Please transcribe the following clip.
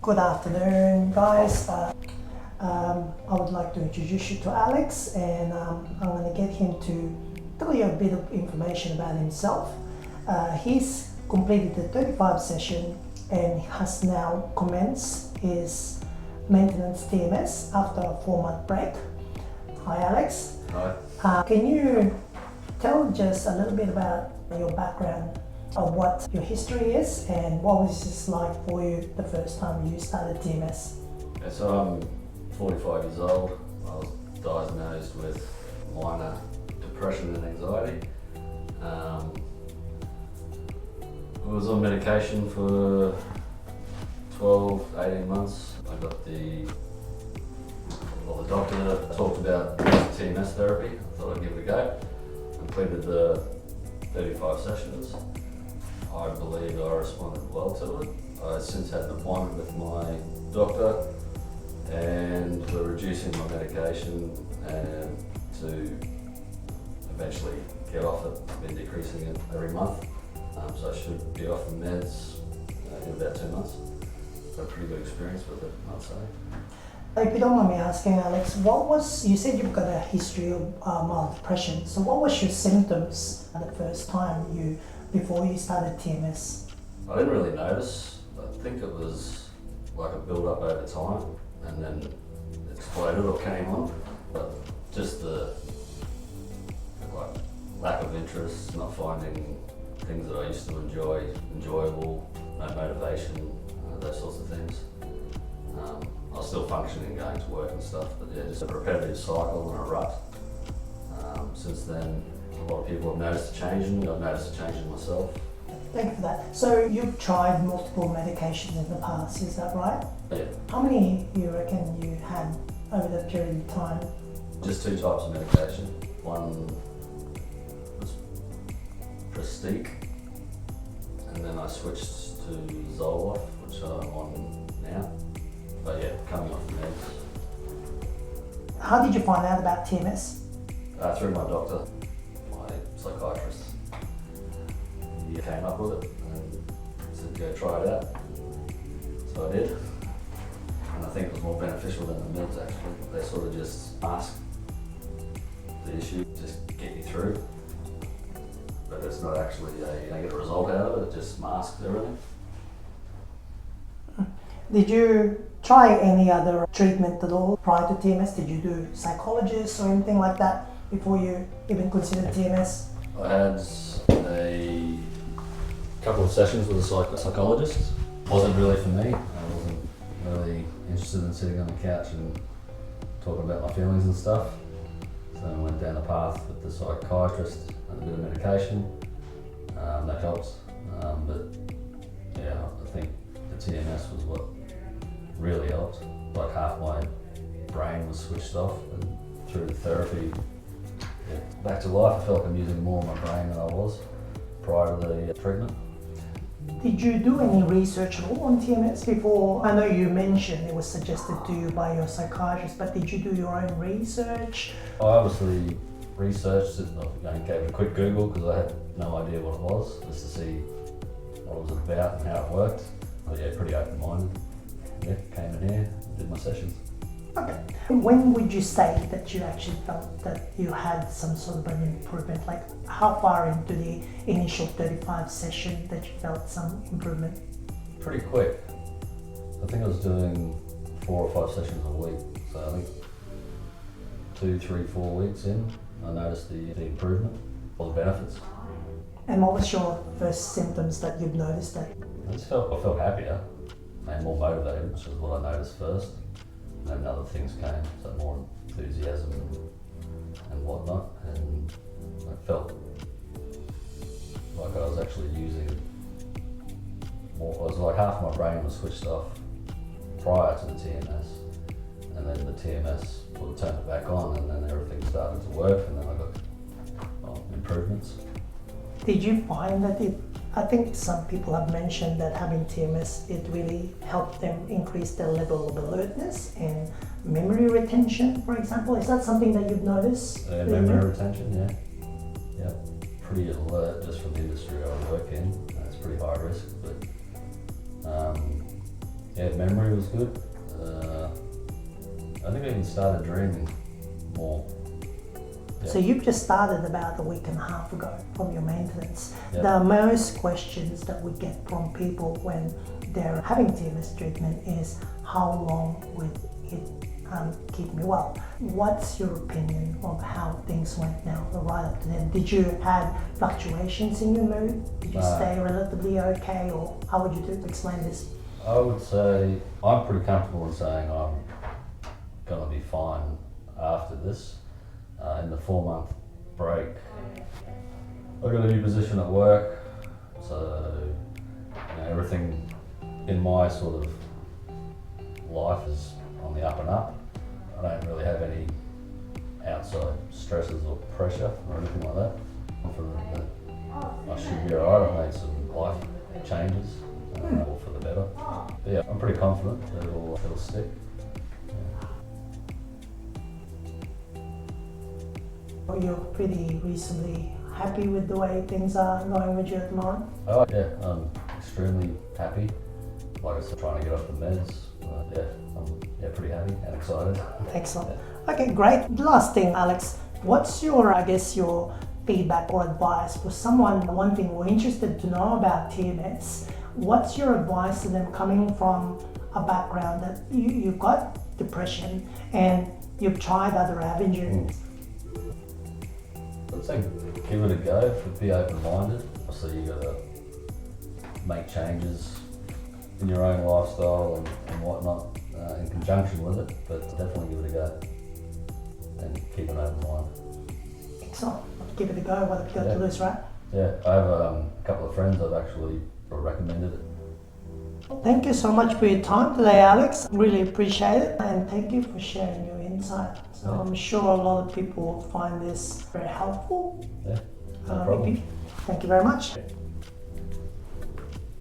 Good afternoon, guys. I would like to introduce you to Alex, and I'm going to get him to tell you a bit of information about himself. He's completed the 35 session and has now commenced his maintenance TMS after a 4-month break. Hi, Alex. Hi. Can you tell just a little bit about your background of what your history is and what was this like for you the first time you started TMS? Yeah, so I'm 45 years old. I was diagnosed with minor depression and anxiety. I was on medication for 12, 18 months. I got the doctor talked about TMS therapy. I thought I'd give it a go. Completed the 35 sessions. I believe I responded well to it. I since had an appointment with my doctor and we're reducing my medication and to eventually get off it. I've been decreasing it every month, so I should be off the meds in about 2 months. Got a pretty good experience with it, I'd say. If you don't mind me asking, Alex, you said you've got a history of mild depression, so what was your symptoms the first time before you started TMS? I didn't really notice. I think it was like a build up over time and then it exploded or came on. But just the lack of interest, not finding things that I used to enjoy enjoyable, no motivation, those sorts of things. I was still functioning, going to work and stuff, but yeah, just a repetitive cycle and a rut. Since then, a lot of people have noticed a change in me. I've noticed a change in myself. Thank you for that. So you've tried multiple medications in the past, is that right? Yeah. How many you reckon you had over that period of time? Just 2 types of medication. One was Prestige, and then I switched to Zoloft, which I'm on now. But yeah, coming off the meds. How did you find out about TMS? Through my doctor, my psychiatrist. He came up with it and said, go try it out. So I did. And I think it was more beneficial than the meds actually. They sort of just mask the issue, just get you through. But it's not actually, you don't get a result out of it, it just masks everything. Did you try any other treatment at all prior to TMS? Did you do psychologists or anything like that before you even considered TMS? I had a couple of sessions with a psychologist. Wasn't really for me. I wasn't really interested in sitting on the couch and talking about my feelings and stuff. So I went down the path with the psychiatrist and a bit of medication. That helps. But yeah, I think the TMS was what really helped. Like half my brain was switched off, and through the therapy, yeah, back to life. I felt like I'm using more of my brain than I was prior to the treatment. Did you do any research at all on TMS before? I know you mentioned it was suggested to you by your psychiatrist, but did you do your own research? I obviously researched it. I gave it a quick Google because I had no idea what it was, just to see what it was about and how it worked. But yeah, pretty open-minded. Yeah, came in here, did my sessions. Okay. When would you say that you actually felt that you had some sort of an improvement? Like how far into the initial 35 session that you felt some improvement? Pretty quick. I think I was doing 4 or 5 sessions a week. So I think 2, 3, 4 weeks in, I noticed the improvement, all the benefits. And what was your first symptoms that you've noticed that? I felt happier and more motivated, which is what I noticed first. And then other things came, so more enthusiasm and whatnot. And I felt like I was actually using more. It was like half my brain was switched off prior to the TMS. And then the TMS sort of turned it back on, and then everything started to work, and then I got improvements. Did you find that I think some people have mentioned that having TMS, it really helped them increase their level of alertness and memory retention, for example. Is that something that you've noticed? Memory retention, yeah. Yeah, pretty alert just from the industry I work in. It's pretty high risk, but Yeah, memory was good. I think I even started dreaming more. Yeah. So you've just started about a week and a half ago from your maintenance. Yeah. The most questions that we get from people when they're having TMS treatment is how long will it keep me well? What's your opinion of how things went now right up to then? Did you have fluctuations in your mood? Did you stay relatively okay, or how would you explain this? I would say I'm pretty comfortable in saying I'm going to be fine after this. In the 4-month break, I got a new position at work, so everything in my sort of life is on the up and up. I don't really have any outside stresses or pressure or anything like that. I'm confident that I should be alright. I made some life changes, all for the better. But yeah, I'm pretty confident that it'll stick. You're pretty reasonably happy with the way things are going with you at the moment? Oh yeah, I'm extremely happy. Like I said, trying to get off the meds. I'm pretty happy and excited. Excellent. Okay, great. Last thing, Alex, what's your feedback or advice for someone wanting or interested to know about TMS? What's your advice to them coming from a background that you've got depression and you've tried other avenues? I'd say give it a go, be open-minded. So you got to make changes in your own lifestyle and whatnot in conjunction with it, but definitely give it a go and keep an open mind. Excellent. Give it a go, what have you got to lose, right? Yeah, I have a couple of friends that have actually recommended it. Thank you so much for your time today, Alex. Really appreciate it, and thank you for sharing your insight. So I'm sure a lot of people will find this very helpful. Yeah, no problem. Thank you very much.